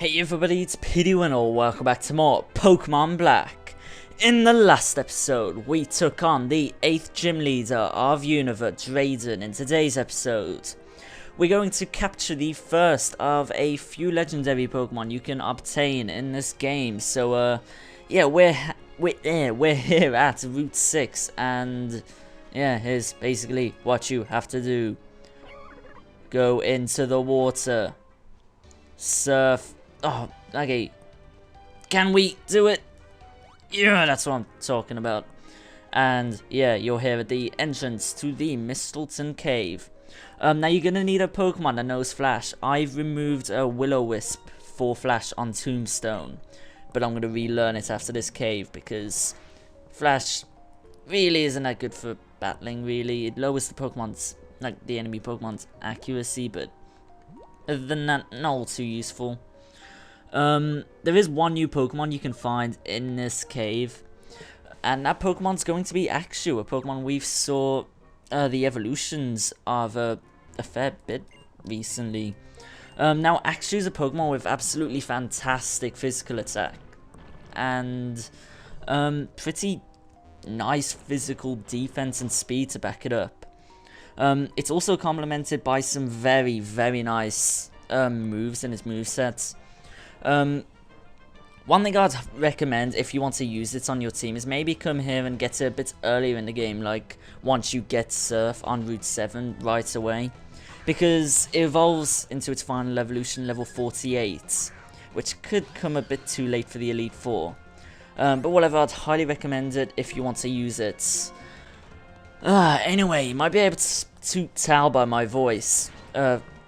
Hey everybody, it's PDWinnall. Welcome back to more Pokemon Black. In the last episode, we took on the 8th gym leader of Unova, Drayden. In today's episode, we're going to capture the first of a few legendary Pokemon you can obtain in this game. So, yeah, we're here at Route 6, and yeah, here's basically what you have to do. Go into the water. Surf. Oh, okay. Can we do it? Yeah, that's what I'm talking about. And yeah, you're here at the entrance to the Mistralton cave. Now you're gonna need a Pokemon that knows Flash. I've removed a Will-O-Wisp for Flash on Tombstone, but I'm gonna relearn it after this cave because Flash really isn't that good for battling. Really, it lowers the Pokemon's, like the enemy Pokemon's accuracy, but other than that, not all too useful. There is one new Pokemon you can find in this cave, and that Pokemon's going to be Axew, a Pokemon we've saw the evolutions of a fair bit recently. Now Axew is a Pokemon with absolutely fantastic physical attack and pretty nice physical defense and speed to back it up. It's also complemented by some very, very nice moves in its moveset. One thing I'd recommend if you want to use it on your team is maybe come here and get it a bit earlier in the game, like once you get Surf on Route 7 right away, because it evolves into its final evolution, level 48, which could come a bit too late for the Elite Four. But whatever, I'd highly recommend it if you want to use it. Anyway, you might be able to tell by my voice,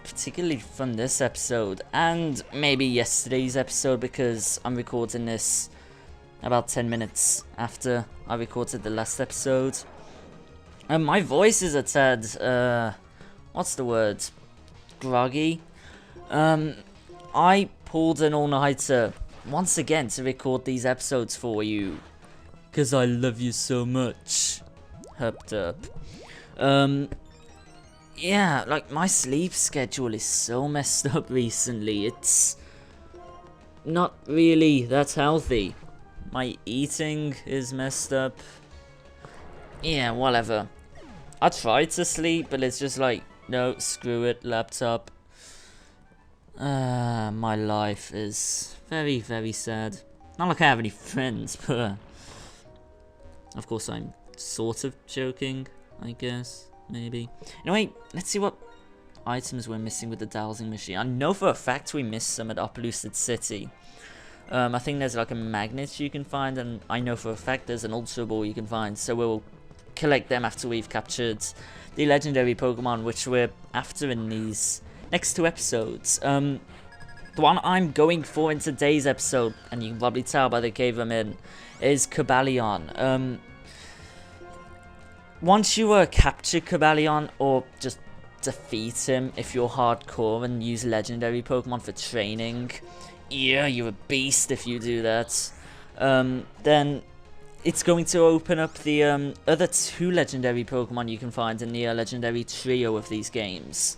particularly from this episode, and maybe yesterday's episode, because I'm recording this about 10 minutes after I recorded the last episode. My voice is a tad, what's the word? Groggy. I pulled an all-nighter once again to record these episodes for you, because I love you so much. Hopped up. Yeah, like my sleep schedule is so messed up recently. It's not really that healthy. My eating is messed up. Yeah, whatever. I tried to sleep, but it's just like, no, screw it, laptop. My life is very, very sad. Not like I have any friends, but of course I'm sort of joking, I guess. Maybe. Anyway, let's see what items we're missing with the dowsing machine. I know for a fact we missed some at Uplucid City. I think there's like a magnet you can find, and I know for a fact there's an Ultra Ball you can find. So we'll collect them after we've captured the legendary Pokemon, which we're after in these next two episodes. The one I'm going for in today's episode, and you can probably tell by the cave I'm in, is Cobalion. Once you capture Cobalion, or just defeat him if you're hardcore and use legendary Pokemon for training, yeah, you're a beast if you do that, then it's going to open up the other two legendary Pokemon you can find in the legendary trio of these games.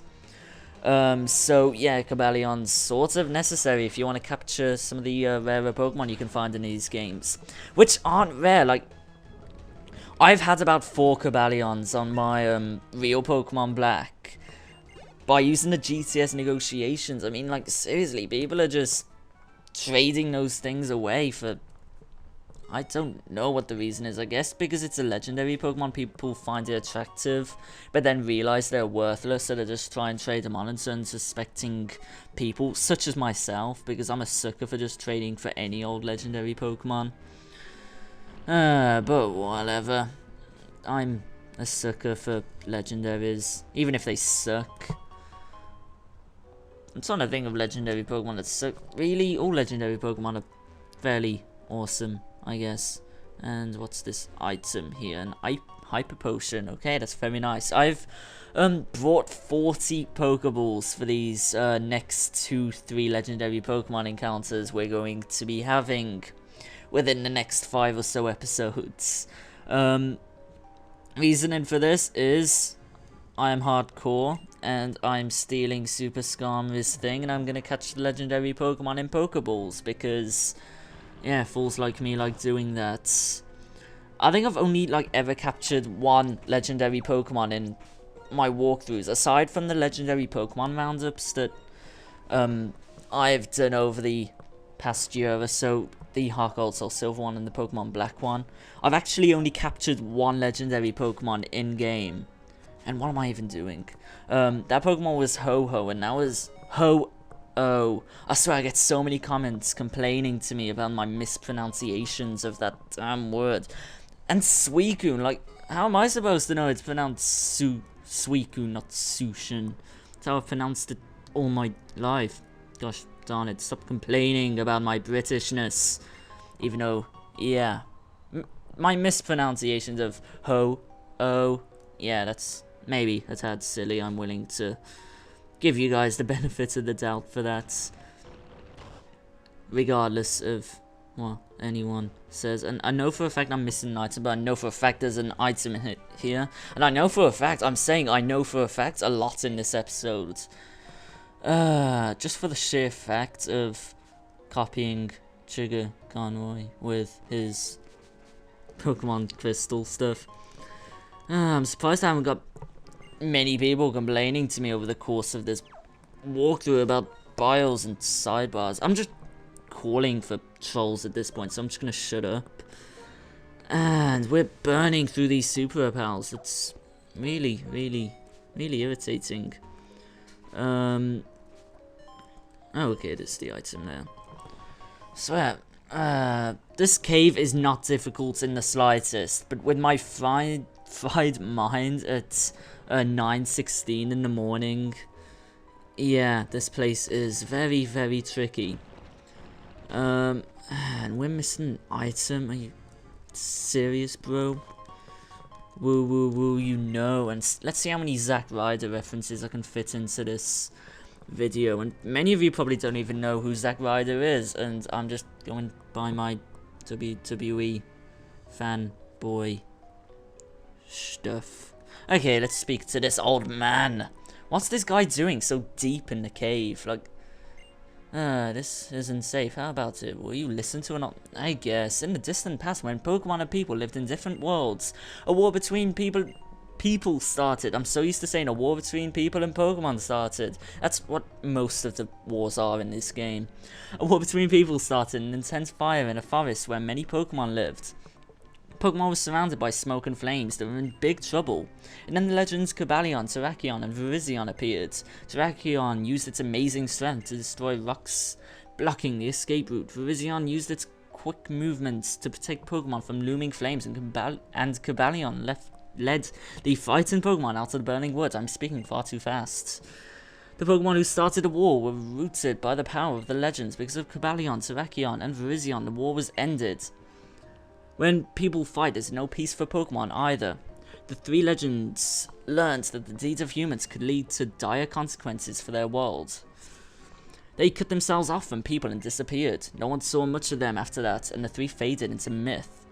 So yeah, Cobalion's sort of necessary if you want to capture some of the rarer Pokemon you can find in these games, which aren't rare. Like, I've had about 4 Cobalions on my real Pokemon Black by using the GTS negotiations. I mean, like, seriously, people are just trading those things away for, I don't know what the reason is. I guess because it's a legendary Pokemon, people find it attractive, but then realize they're worthless, so they just try and trade them on into unsuspecting people, such as myself, because I'm a sucker for just trading for any old legendary Pokemon. But whatever. I'm a sucker for legendaries, even if they suck. I'm trying to think of legendary Pokemon that suck. Really, all legendary Pokemon are fairly awesome, I guess. And what's this item here? An Hyper Potion. Okay, that's very nice. I've brought 40 Pokeballs for these next 2-3 legendary Pokemon encounters we're going to be having within the next 5 or so episodes. Reasoning for this is I am hardcore, and I'm stealing Super Skarmory's thing, and I'm gonna catch the legendary Pokemon in Pokeballs, because, yeah, fools like me like doing that. I think I've only, like, ever captured one legendary Pokemon in my walkthroughs, aside from the legendary Pokemon roundups that, I've done over the past year or so, the Heart Gold Soul Silver one and the Pokemon Black one. I've actually only captured one legendary Pokemon in-game. And what am I even doing? That Pokemon was Ho-Ho, and that was Ho-Oh. I swear I get so many comments complaining to me about my mispronunciations of that damn word. And Suicune, like, how am I supposed to know it's pronounced Suicune, not Sushin? That's how I've pronounced it all my life. Gosh darn it, stop complaining about my Britishness. Even though, yeah, my mispronunciations of Ho-Oh, yeah, maybe a tad silly. I'm willing to give you guys the benefit of the doubt for that, regardless of what anyone says. And I know for a fact I'm missing an item, but I know for a fact there's an item in here. And I know for a fact, I'm saying I know for a fact a lot in this episode. Just for the sheer fact of copying Trigger Conroy with his Pokemon Crystal stuff. I'm surprised I haven't got many people complaining to me over the course of this walkthrough about bios and sidebars. I'm just calling for trolls at this point, so I'm just gonna shut up. And we're burning through these super pals. It's really, really, really irritating. Oh, okay, there's the item there. Swear, this cave is not difficult in the slightest, but with my fried mind at 9:16 in the morning, yeah, this place is very, very tricky. And we're missing an item. Are you serious, bro? Woo, woo, woo, you know. And let's see how many Zack Ryder references I can fit into this video. And many of you probably don't even know who Zack Ryder is, and I'm just going by my WWE fanboy stuff. Okay, let's speak to this old man. What's this guy doing so deep in the cave? Like, this isn't safe. How about it? Will you listen to it? I guess. In the distant past, when Pokemon and people lived in different worlds, a war between people started. I'm so used to saying a war between people and Pokemon started. That's what most of the wars are in this game. A war between people started, an intense fire in a forest where many Pokemon lived. Pokemon was surrounded by smoke and flames. They were in big trouble. And then the legends Cobalion, Terrakion, and Virizion appeared. Terrakion used its amazing strength to destroy rocks, blocking the escape route. Virizion used its quick movements to protect Pokemon from looming flames, and Cobalion led the frightened Pokemon out of the burning woods. I'm speaking far too fast. The Pokemon who started the war were rooted by the power of the legends. Because of Cobalion, Terrakion, and Virizion, the war was ended. When people fight, there's no peace for Pokemon either. The three legends learned that the deeds of humans could lead to dire consequences for their world. They cut themselves off from people and disappeared. No one saw much of them after that, and the three faded into myth.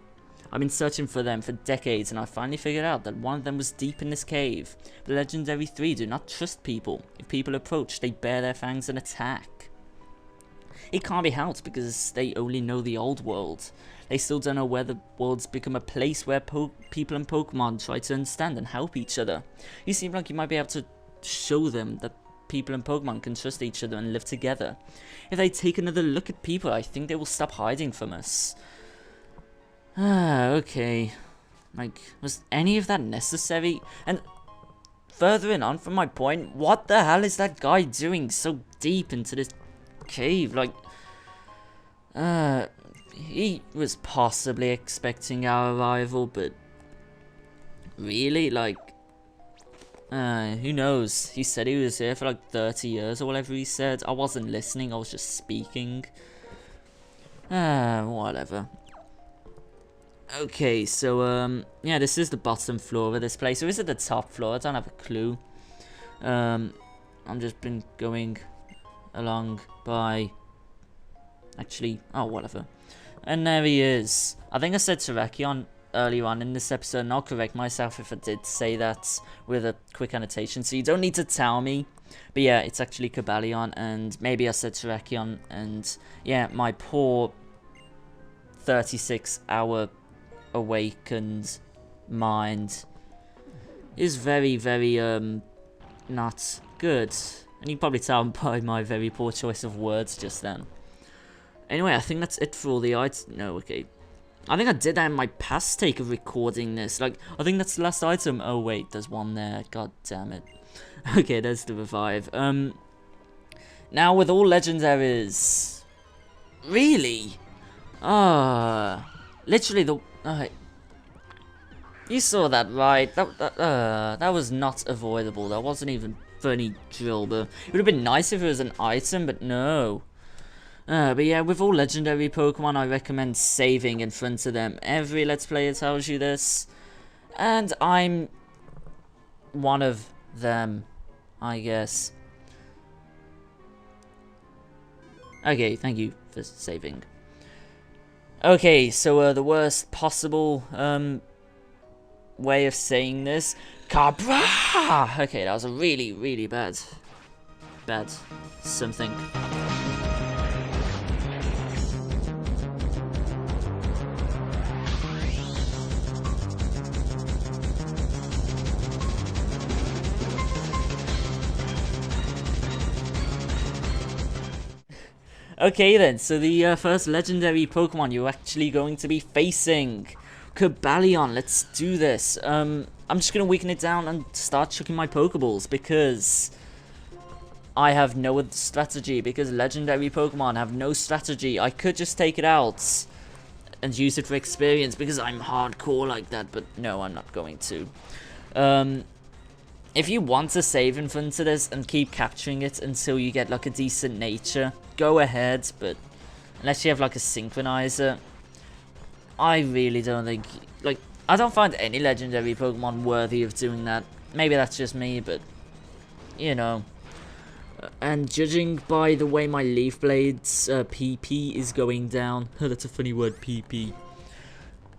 I've been searching for them for decades, and I finally figured out that one of them was deep in this cave. The legendary three do not trust people. If people approach, they bare their fangs and attack. It can't be helped because they only know the old world. They still don't know where the world's become a place where people and Pokemon try to understand and help each other. You seem like you might be able to show them that people and Pokemon can trust each other and live together. If they take another look at people, I think they will stop hiding from us. Okay. Like, was any of that necessary? And furthering on from my point, what the hell is that guy doing so deep into this cave? Like, he was possibly expecting our arrival, but really, like, who knows? He said he was here for like 30 years or whatever he said. I wasn't listening, I was just speaking. Whatever. Okay, so, yeah, this is the bottom floor of this place. Or is it the top floor? I don't have a clue. I'm just been going along by... Actually, oh, whatever. And there he is. I think I said Terrakion earlier on in this episode, and I'll correct myself if I did say that with a quick annotation, so you don't need to tell me. But yeah, it's actually Cobalion, and maybe I said Terrakion, and yeah, my poor 36-hour awakened mind is very, very, not good. And you can probably tell by my very poor choice of words just then. Anyway, I think that's it for all the items. No, okay. I think I did that in my past take of recording this. Like, I think that's the last item. Oh, wait, there's one there. God damn it. Okay, there's the revive. Now, with all legendaries... Really? Literally the... you saw that, right? That was not avoidable. That wasn't even funny drill, but it would have been nice if it was an item, but no. But yeah, with all legendary Pokemon, I recommend saving in front of them. Every Let's Player tells you this. And I'm one of them, I guess. Okay, thank you for saving. Okay, so the worst possible way of saying this. Cabra! Okay, that was a really, really bad something. Okay then, so the first legendary Pokemon you're actually going to be facing, Cobalion. Let's do this. I'm just going to weaken it down and start chucking my Pokeballs because I have no other strategy, because legendary Pokemon have no strategy. I could just take it out and use it for experience because I'm hardcore like that, but no, I'm not going to. If you want to save in front of this and keep capturing it until you get like a decent nature, go ahead, but unless you have like a synchronizer, I really don't think, like, I don't find any legendary Pokemon worthy of doing that. Maybe that's just me, but you know. And judging by the way my Leaf Blade's PP is going down, that's a funny word, PP.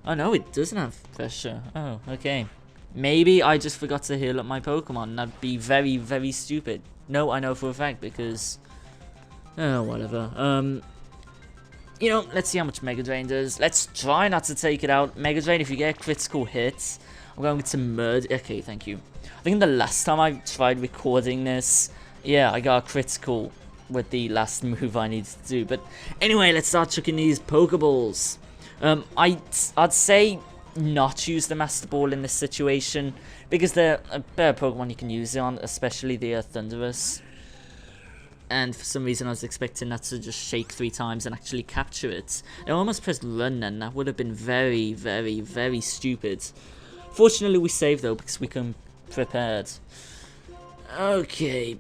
Oh no, it doesn't have pressure. Oh, okay. Maybe I just forgot to heal up my Pokemon. That'd be very, very stupid. No, I know for a fact because... oh, whatever. You know, let's see how much Mega Drain does. Let's try not to take it out. Mega Drain, if you get critical hits, I'm going to murder... okay, thank you. I think the last time I tried recording this, yeah, I got a critical with the last move I needed to do. But anyway, let's start chucking these Pokeballs. I'd say not use the Master Ball in this situation because they're a better Pokemon you can use it on, especially the Thunderous. And for some reason I was expecting that to just shake 3 times and actually capture it. I almost pressed run then, that would have been very, very, very stupid. Fortunately we saved though because we come prepared. Okay,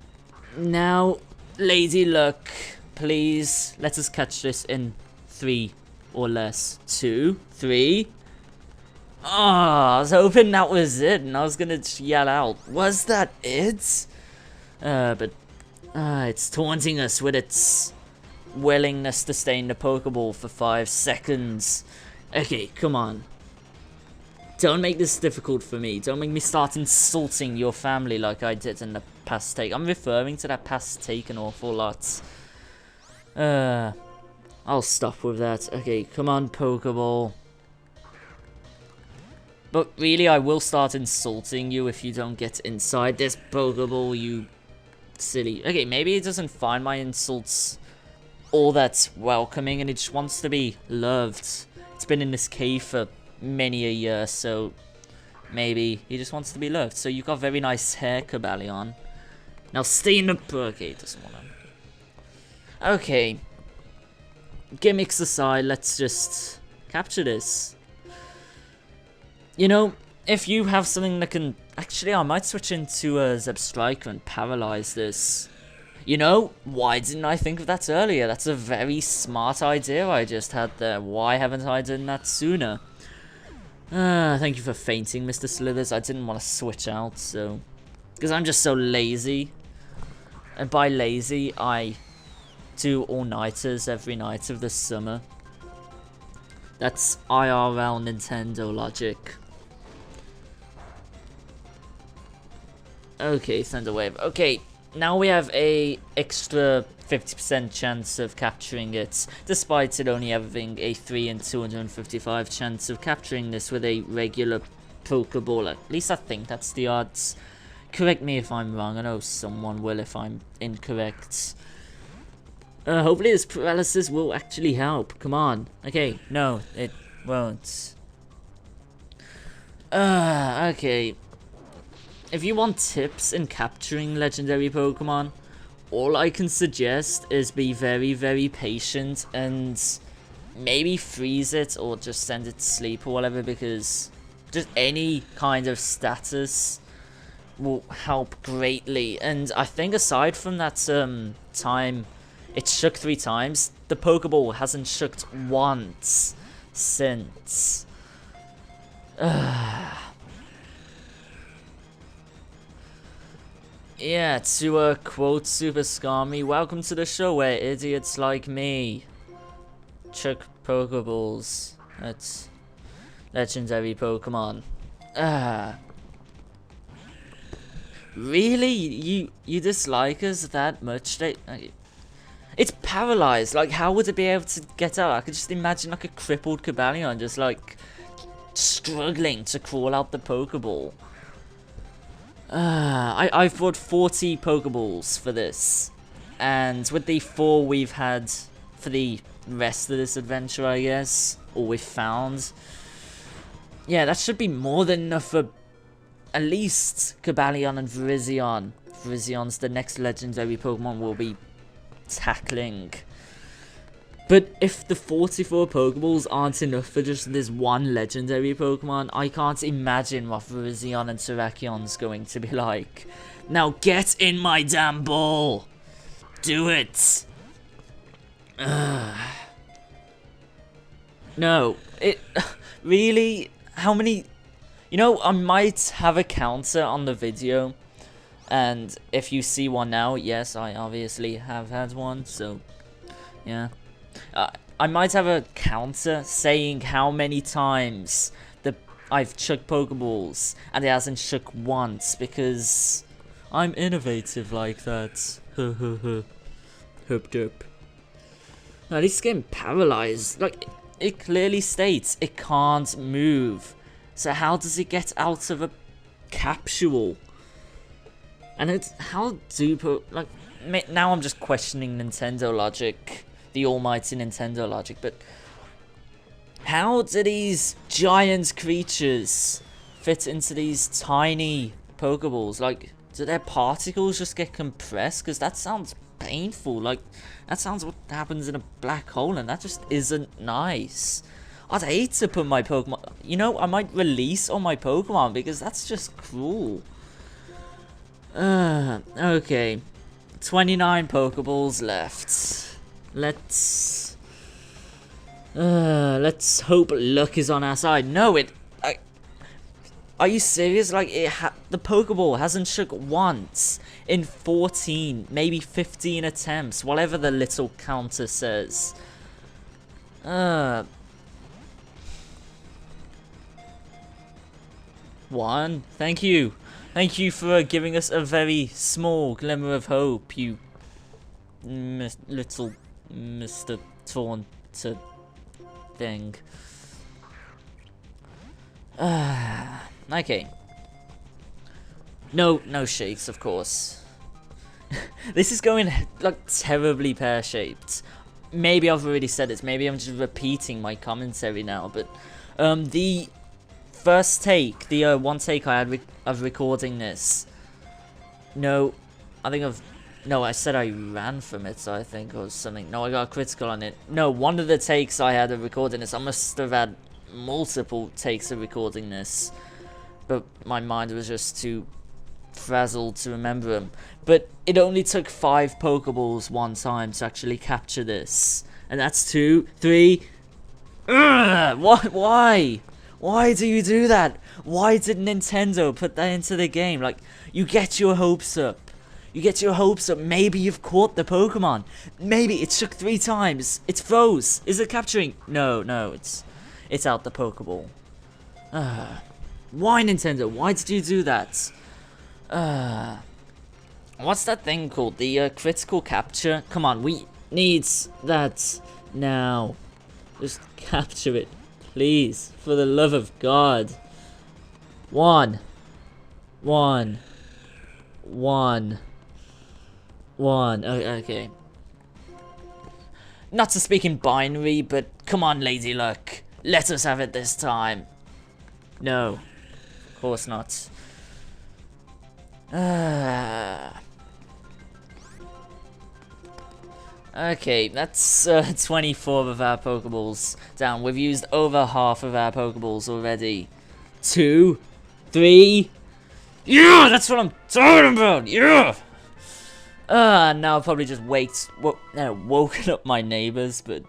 now Lady Luck, please let us catch this in 3 or less. 2, 3. Oh, I was hoping that was it, and I was gonna yell out, was that it? But it's taunting us with its willingness to stay in the Pokeball for 5 seconds. Okay, come on. Don't make this difficult for me. Don't make me start insulting your family like I did in the past take. I'm referring to that past take an awful lot. I'll stop with that. Okay, come on, Pokeball. But really, I will start insulting you if you don't get inside this Pokeball, you silly... okay, maybe it doesn't find my insults all that welcoming and it just wants to be loved. It's been in this cave for many a year, so maybe he just wants to be loved. So you've got very nice hair, Cobalion. Now stay in the... okay, it doesn't want to... okay. Gimmicks aside, let's just capture this. You know, if you have something that can... actually, I might switch into a Zebstrika and paralyze this. You know, why didn't I think of that earlier? That's a very smart idea I just had there. Why haven't I done that sooner? Thank you for fainting, Mr. Slithers. I didn't want to switch out, so... because I'm just so lazy. And by lazy, I do all-nighters every night of the summer. That's IRL Nintendo logic. Okay, Thunder Wave. Okay, now we have a extra 50% chance of capturing it, despite it only having a 3 in 255 chance of capturing this with a regular Pokeball. At least I think that's the odds. Correct me if I'm wrong. I know someone will if I'm incorrect. Hopefully this paralysis will actually help. Come on. Okay, no, it won't. Okay. If you want tips in capturing legendary Pokemon, all I can suggest is be very, very patient and maybe freeze it or just send it to sleep or whatever, because just any kind of status will help greatly. And I think aside from that time it shook 3 times, the Pokeball hasn't shooked once since. Yeah, to quote Super Scammy, welcome to the show where idiots like me chuck Pokeballs at legendary Pokemon. Really? You dislike us that much? It's paralyzed. Like, how would it be able to get out? I could just imagine like a crippled Cobalion just like struggling to crawl out the Pokeball. I've brought 40 Pokeballs for this, and with the 4 we've had for the rest of this adventure, I guess, or we've found, yeah, that should be more than enough for at least Cobalion and Virizion. Virizion's the next legendary Pokemon we'll be tackling. But if the 44 Pokeballs aren't enough for just this one legendary Pokemon, I can't imagine what Virizion and Terrakion's going to be like. Now get in my damn ball! Do it! No, really? How many... You know, I might have a counter on the video, and if you see one now, yes, I obviously have had one, so, yeah. I might have a counter saying how many times I've chucked Pokeballs and it hasn't shook once, because I'm innovative like that. Hooped up. Now this game paralyzed. Like, it clearly states it can't move. So how does it get out of a capsule? And it's how do like now I'm just questioning Nintendo logic. The almighty Nintendo logic, but how do these giant creatures fit into these tiny Pokeballs? Like, do their particles just get compressed? Because that sounds painful. Like, that sounds what happens in a black hole, and that just isn't nice. I'd hate to put my Pokemon... You know, I might release on my Pokemon, because that's just cruel. Okay. 29 Pokeballs left. Let's hope luck is on our side. No, are you serious? Like, the Pokeball hasn't shook once in 14, maybe 15 attempts, whatever the little counter says. One. Thank you. Thank you for giving us a very small glimmer of hope, you little Mr. Taunter thing. Okay. No shakes, of course. This is going like terribly pear-shaped. Maybe I've already said this. Maybe I'm just repeating my commentary now. But the first take, the one take I had of recording this. No, I think No, I said I ran from it, so I think, or something. No, I got a critical on it. No, one of the takes I had of recording this, I must have had multiple takes of recording this. But my mind was just too frazzled to remember them. But it only took 5 Pokeballs one time to actually capture this. And that's 2, 3... What? Why? Why do you do that? Why did Nintendo put that into the game? Like, you get your hopes up. You get your hopes up. Maybe you've caught the Pokemon. Maybe it shook 3 times. It froze. Is it capturing? No, it's... it's out the Pokeball. Why, Nintendo? Why did you do that? What's that thing called? The critical capture? Come on, we need that now. Just capture it, please, for the love of God. One. Okay. Not to speak in binary, but come on, Lady Luck. Let us have it this time. No, of course not. Okay, that's 24 of our Pokeballs down. We've used over half of our Pokeballs already. 2, 3. Yeah, that's what I'm talking about. Yeah. Now I'll probably just woken up my neighbors, but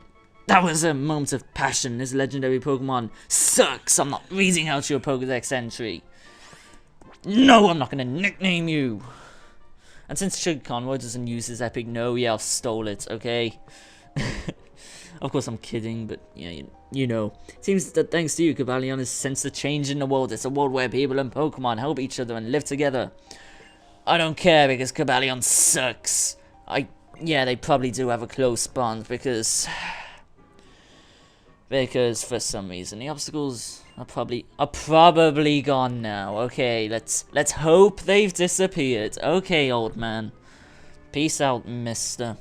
that was a moment of passion. This legendary Pokemon sucks. I'm not reading out your Pokedex entry. No, I'm not gonna nickname you. And since Sugar Conroy doesn't use his epic no, yeah, I've stole it, okay? Of course I'm kidding, but yeah, you know. Seems that thanks to you, Cobalion has sensed a change in the world. It's a world where people and Pokemon help each other and live together. I don't care because Cobalion sucks. Yeah, they probably do have a close bond because for some reason the obstacles are probably gone now. Okay, let's hope they've disappeared. Okay, old man. Peace out, mister.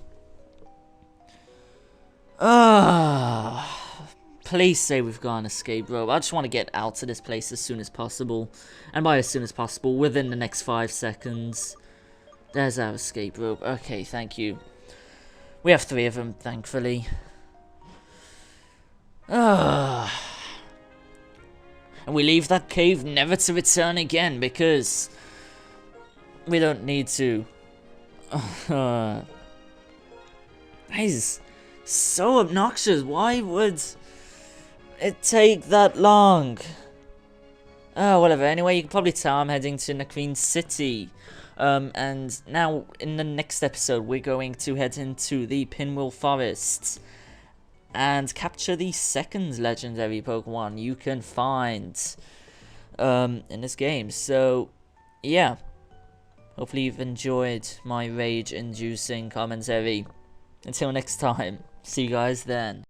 Please say we've got an escape rope. I just want to get out of this place as soon as possible. And by as soon as possible, within the next 5 seconds. There's our escape rope. Okay, thank you. We have 3 of them, thankfully. And we leave that cave never to return again because we don't need to. That is so obnoxious. Why would it take that long? Oh, whatever. Anyway, you can probably tell I'm heading to the Queen City. And now in the next episode, we're going to head into the Pinwheel Forest and capture the second legendary Pokemon you can find in this game. So, yeah. Hopefully you've enjoyed my rage-inducing commentary. Until next time, see you guys then.